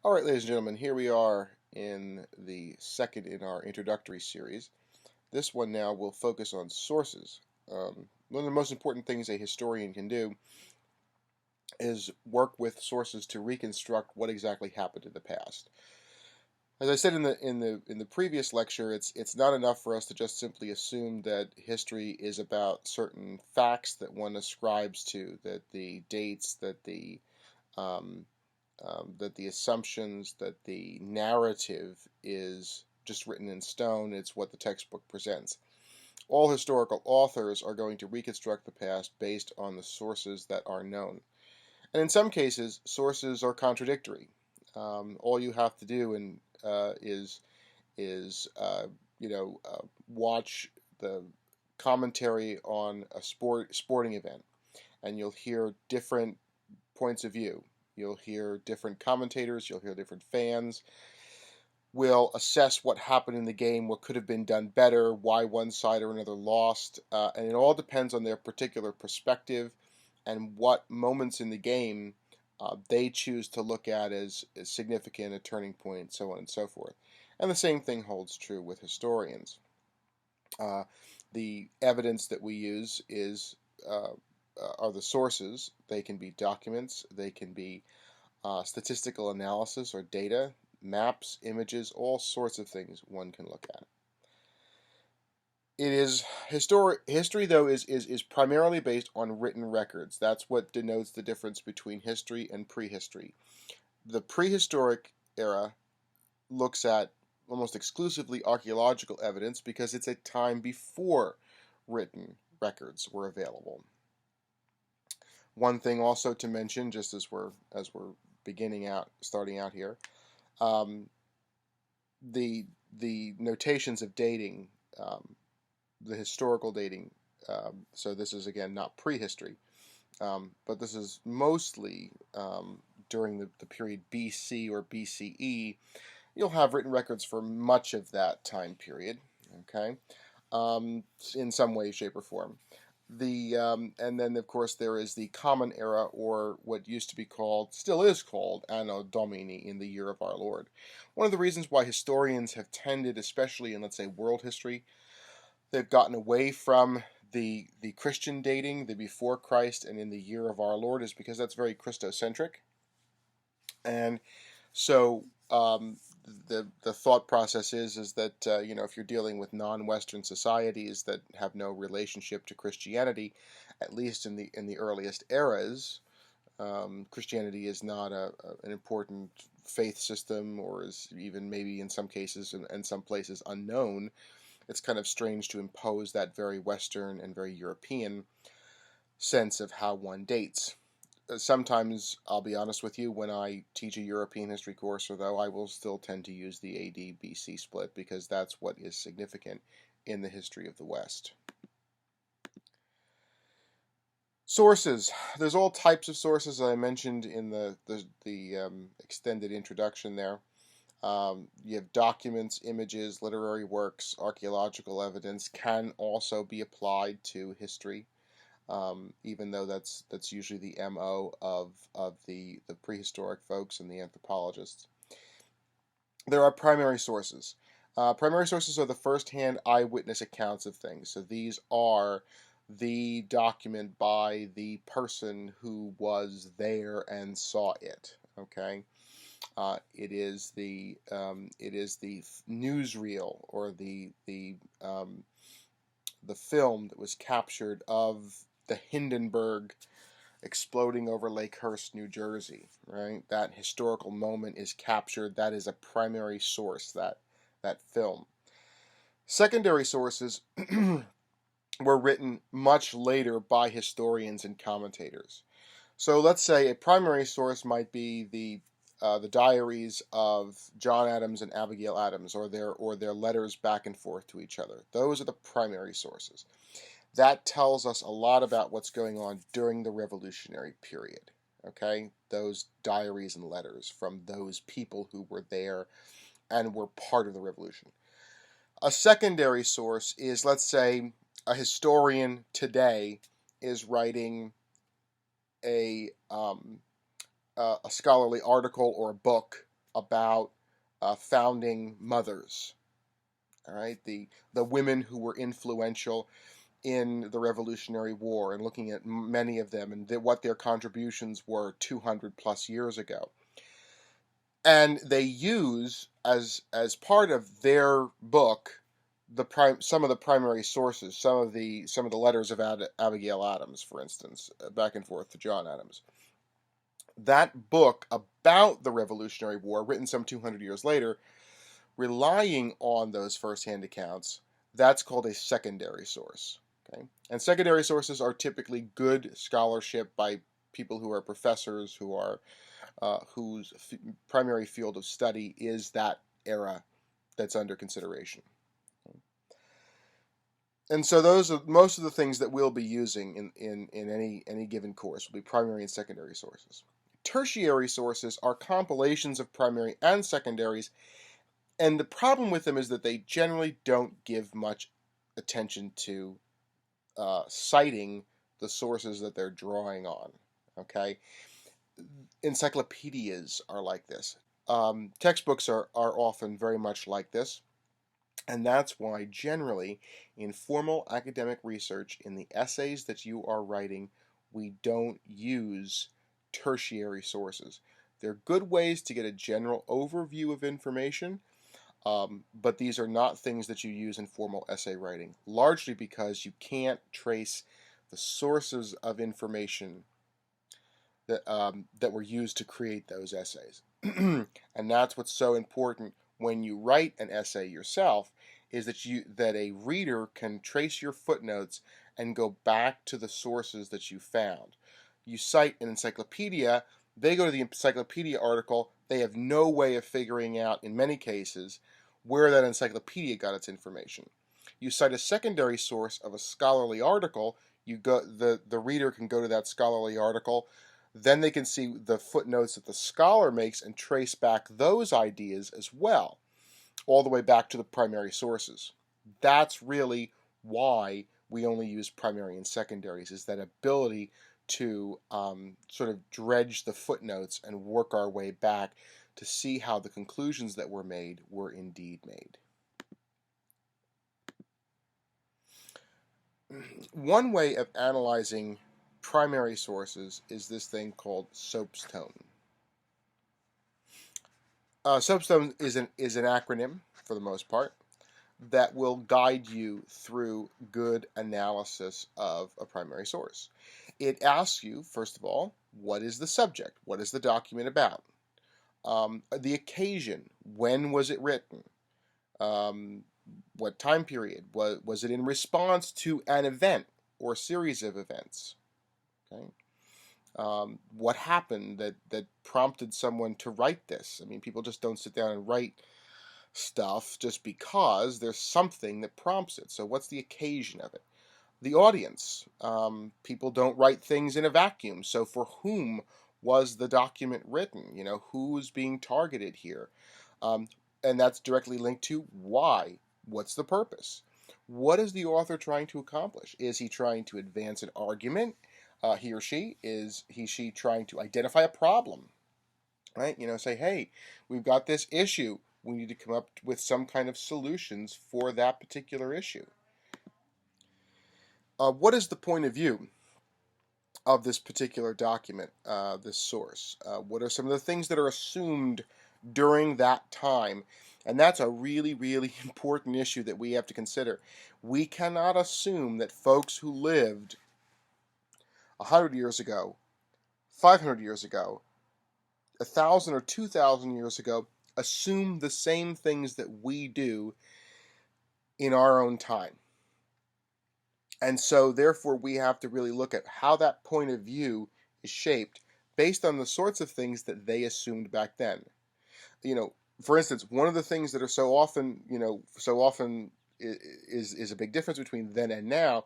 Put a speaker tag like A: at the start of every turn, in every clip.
A: All right, ladies and gentlemen, here we are in the second in our introductory series. This one now will focus on sources. One of the most important things a historian can do is work with sources to reconstruct what exactly happened in the past. As I said in the previous lecture, it's not enough for us to just simply assume that history is about certain facts that one ascribes to, that the dates, um, that the assumptions, that the narrative is just written in stone. It's what the textbook presents. All historical authors are going to reconstruct the past based on the sources that are known. And in some cases, sources are contradictory. All you have to do is watch the commentary on a sporting event, and you'll hear different points of view. You'll hear different commentators, you'll hear different fans, will assess what happened in the game, what could have been done better, why one side or another lost, and it all depends on their particular perspective and what moments in the game they choose to look at as significant, a turning point, so on and so forth. And the same thing holds true with historians. Uh, the evidence that we use are the sources. They can be documents, they can be statistical analysis or data, maps, images, all sorts of things one can look at. It is history though is primarily based on written records. That's what denotes the difference between history and prehistory. The prehistoric era looks at almost exclusively archaeological evidence because it's a time before written records were available. One thing also to mention, just as we're starting out here, um, the notations of dating, the historical dating. So this is again not prehistory, but this is mostly during the period BC or BCE. You'll have written records for much of that time period. Okay, in some way, shape, or form. And then of course there is the Common Era, or what used to be called, still is called, Anno Domini, in the year of our Lord. One of the reasons why historians have tended, especially in, let's say, world history, they've gotten away from the Christian dating, the before Christ and in the year of our Lord, is because that's very Christocentric. And so the thought process is that if you're dealing with non-Western societies that have no relationship to Christianity, at least in the earliest eras, Christianity is not an important faith system, or is even maybe in some cases and some places unknown. It's kind of strange to impose that very Western and very European sense of how one dates. Sometimes, I'll be honest with you, when I teach a European history course, although I will still tend to use the AD BC split because that's what is significant in the history of the West. Sources. There's all types of sources, as I mentioned in the extended introduction there. You have documents, images, literary works, archaeological evidence can also be applied to history. Even though that's usually the MO of the prehistoric folks and the anthropologists. There are primary sources. Primary sources are the first-hand eyewitness accounts of things. So these are the document by the person who was there and saw it. Okay, it is the newsreel, or the film that was captured of the Hindenburg exploding over Lakehurst, New Jersey, right? That historical moment is captured. That is a primary source, that film. Secondary sources were written much later by historians and commentators. So let's say a primary source might be the diaries of John Adams and Abigail Adams, or their letters back and forth to each other. Those are the primary sources. That tells us a lot about what's going on during the Revolutionary period. Okay, those diaries and letters from those people who were there and were part of the revolution. A secondary source is, let's say, a historian today is writing a scholarly article or a book about founding mothers. All right, the women who were influential in the Revolutionary War, and looking at many of them and what their contributions were 200 plus years ago. And they use as part of their book some of the primary sources, some of the letters of Abigail Adams, for instance, back and forth to John Adams. That book about the Revolutionary War, written some 200 years later, relying on those first-hand accounts, that's called a secondary source. Okay? And secondary sources are typically good scholarship by people who are professors, whose primary field of study is that era that's under consideration. And so those are most of the things that we'll be using in any given course will be primary and secondary sources. Tertiary sources are compilations of primary and secondaries, and the problem with them is that they generally don't give much attention to citing the sources that they're drawing on. Okay, encyclopedias are like this. Textbooks are often very much like this, and that's why generally in formal academic research, in the essays that you are writing, we don't use tertiary sources. They're good ways to get a general overview of information, but these are not things that you use in formal essay writing, largely because you can't trace the sources of information that were used to create those essays. And that's what's so important when you write an essay yourself, is that a reader can trace your footnotes and go back to the sources that you found. You cite an encyclopedia, they go to the encyclopedia article, they have no way of figuring out, in many cases, where that encyclopedia got its information. You cite a secondary source of a scholarly article, the reader can go to that scholarly article, then they can see the footnotes that the scholar makes and trace back those ideas as well, all the way back to the primary sources. That's really why we only use primary and secondaries, is that ability to sort of dredge the footnotes and work our way back to see how the conclusions that were made were indeed made. One way of analyzing primary sources is this thing called soapstone. Soapstone is an acronym, for the most part, that will guide you through good analysis of a primary source. It asks you, first of all, what is the subject? What is the document about? The occasion, when was it written? What time period? Was it in response to an event or series of events? Okay. What happened that prompted someone to write this? I mean, people just don't sit down and write stuff just because there's something that prompts it. So what's the occasion of it? The audience. People don't write things in a vacuum. So for whom was the document written? You know, who's being targeted here? And that's directly linked to why. What's the purpose? What is the author trying to accomplish? Is he trying to advance an argument? He or she? Is she trying to identify a problem? Right? You know, say, hey, we've got this issue. We need to come up with some kind of solutions for that particular issue. What is the point of view of this particular document, this source? What are some of the things that are assumed during that time? And that's a really, really important issue that we have to consider. We cannot assume that folks who lived 100 years ago, 500 years ago, 1,000 or 2,000 years ago, assume the same things that we do in our own time. And so, therefore, we have to really look at how that point of view is shaped based on the sorts of things that they assumed back then. You know, for instance, one of the things that are so often is a big difference between then and now.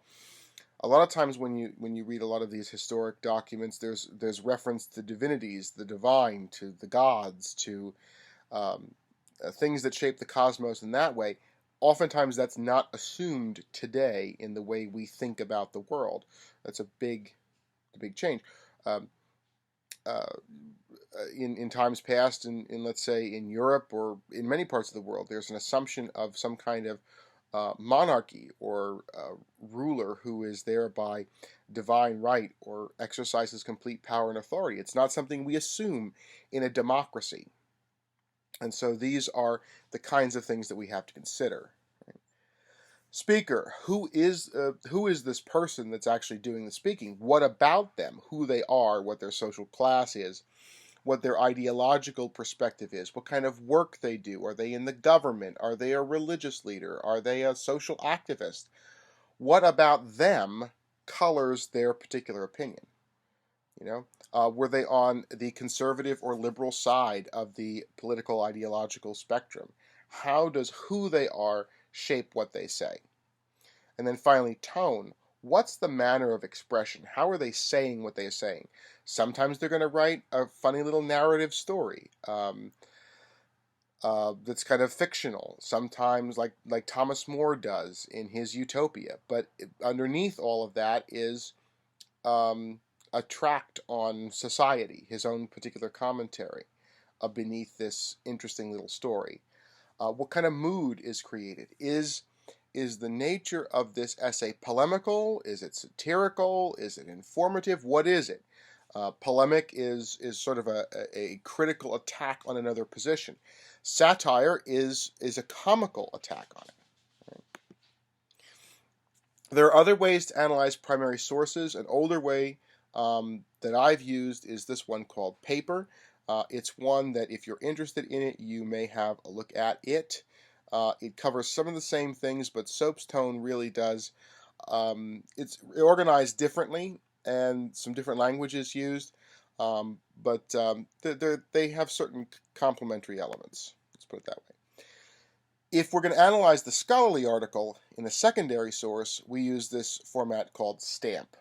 A: A lot of times when you read a lot of these historic documents, there's reference to divinities, the divine, to the gods, to things that shape the cosmos in that way. Oftentimes that's not assumed today in the way we think about the world. That's a big change. Um, uh, in times past, in let's say in Europe or in many parts of the world, there's an assumption of some kind of monarchy or ruler who is there by divine right or exercises complete power and authority. It's not something we assume in a democracy. And so these are the kinds of things that we have to consider. Speaker, who is this person that's actually doing the speaking? What about them? Who they are, what their social class is, what their ideological perspective is, what kind of work they do. Are they in the government? Are they a religious leader? Are they a social activist? What about them colors their particular opinion? Were they on the conservative or liberal side of the political ideological spectrum? How does who they are shape what they say? And then finally, tone. What's the manner of expression? How are they saying what they're saying? Sometimes they're going to write a funny little narrative story that's kind of fictional. Sometimes, like Thomas More does in his Utopia. But underneath all of that is a tract on society, his own particular commentary beneath this interesting little story. What kind of mood is created? Is the nature of this essay polemical? Is it satirical? Is it informative? What is it? Polemic is sort of a critical attack on another position. Satire is a comical attack on it. Right? There are other ways to analyze primary sources. An older way that I've used is this one called paper. It's one that if you're interested in it, you may have a look at it. It covers some of the same things, but Soapstone really does. It's organized differently and some different languages used, but they have certain complementary elements. Let's put it that way. If we're going to analyze the scholarly article in a secondary source, we use this format called STAMP.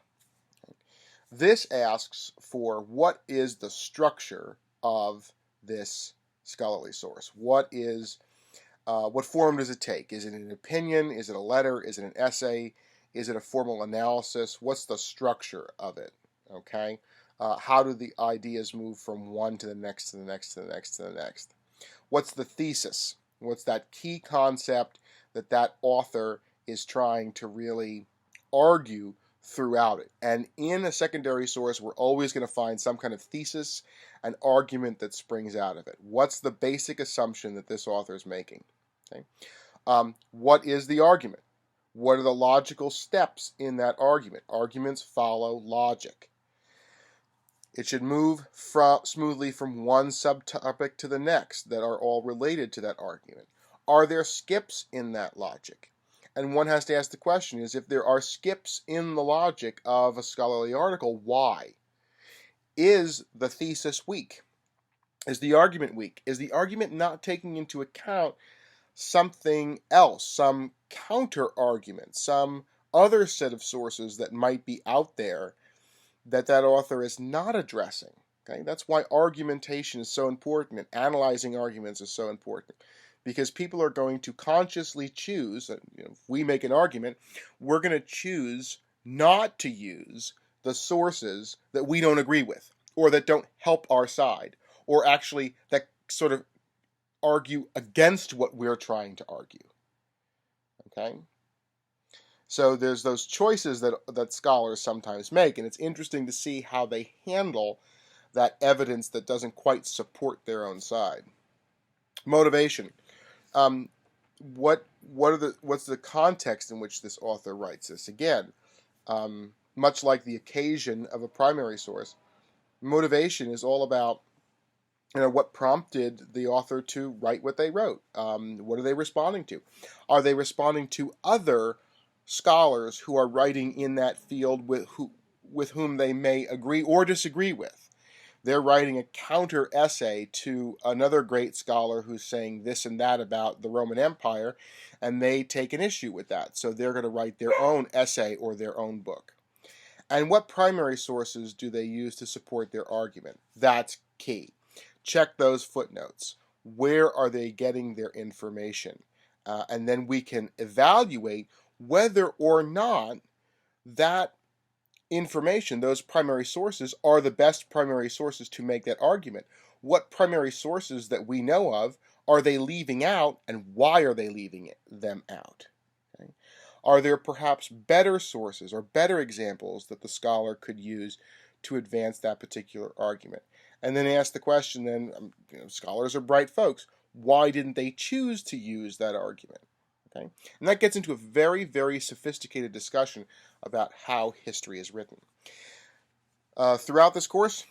A: This asks for what is the structure of this scholarly source. What form does it take? Is it an opinion? Is it a letter? Is it an essay? Is it a formal analysis? What's the structure of it? Okay. How do the ideas move from one to the next, to the next, to the next, to the next? What's the thesis? What's that key concept that author is trying to really argue throughout it? And in a secondary source, we're always going to find some kind of thesis, an argument that springs out of it. What's the basic assumption that this author is making? Okay. What is the argument? What are the logical steps in that argument? Arguments follow logic. It should move smoothly from one subtopic to the next that are all related to that argument. Are there skips in that logic? And one has to ask the question is, if there are skips in the logic of a scholarly article, why? Is the thesis weak? Is the argument weak? Is the argument not taking into account something else, some counter argument, some other set of sources that might be out there that author is not addressing? Okay, that's why argumentation is so important, and analyzing arguments is so important, because people are going to consciously choose. If we make an argument, we're going to choose not to use the sources that we don't agree with, or that don't help our side, or actually that sort of argue against what we're trying to argue. Okay? So there's those choices that scholars sometimes make, and it's interesting to see how they handle that evidence that doesn't quite support their own side. Motivation. What's the context in which this author writes this? Again, much like the occasion of a primary source, motivation is all about what prompted the author to write what they wrote. What are they responding to? Are they responding to other scholars who are writing in that field with whom they may agree or disagree with? They're writing a counter essay to another great scholar who's saying this and that about the Roman Empire, and they take an issue with that. So they're going to write their own essay or their own book. And what primary sources do they use to support their argument? That's key. Check those footnotes. Where are they getting their information? And then we can evaluate whether or not that information, those primary sources, are the best primary sources to make that argument, what primary sources that we know of are they leaving out, and why are they leaving them out? Okay? Are there perhaps better sources or better examples that the scholar could use to advance that particular argument? And then ask the question, then, scholars are bright folks. Why didn't they choose to use that argument? Okay? And that gets into a very, very sophisticated discussion about how history is written. Throughout this course,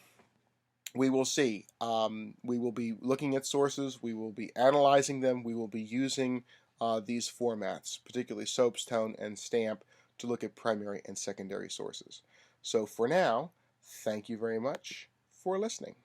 A: we will see. We will be looking at sources. We will be analyzing them. We will be using these formats, particularly soapstone and stamp, to look at primary and secondary sources. So for now, thank you very much for listening.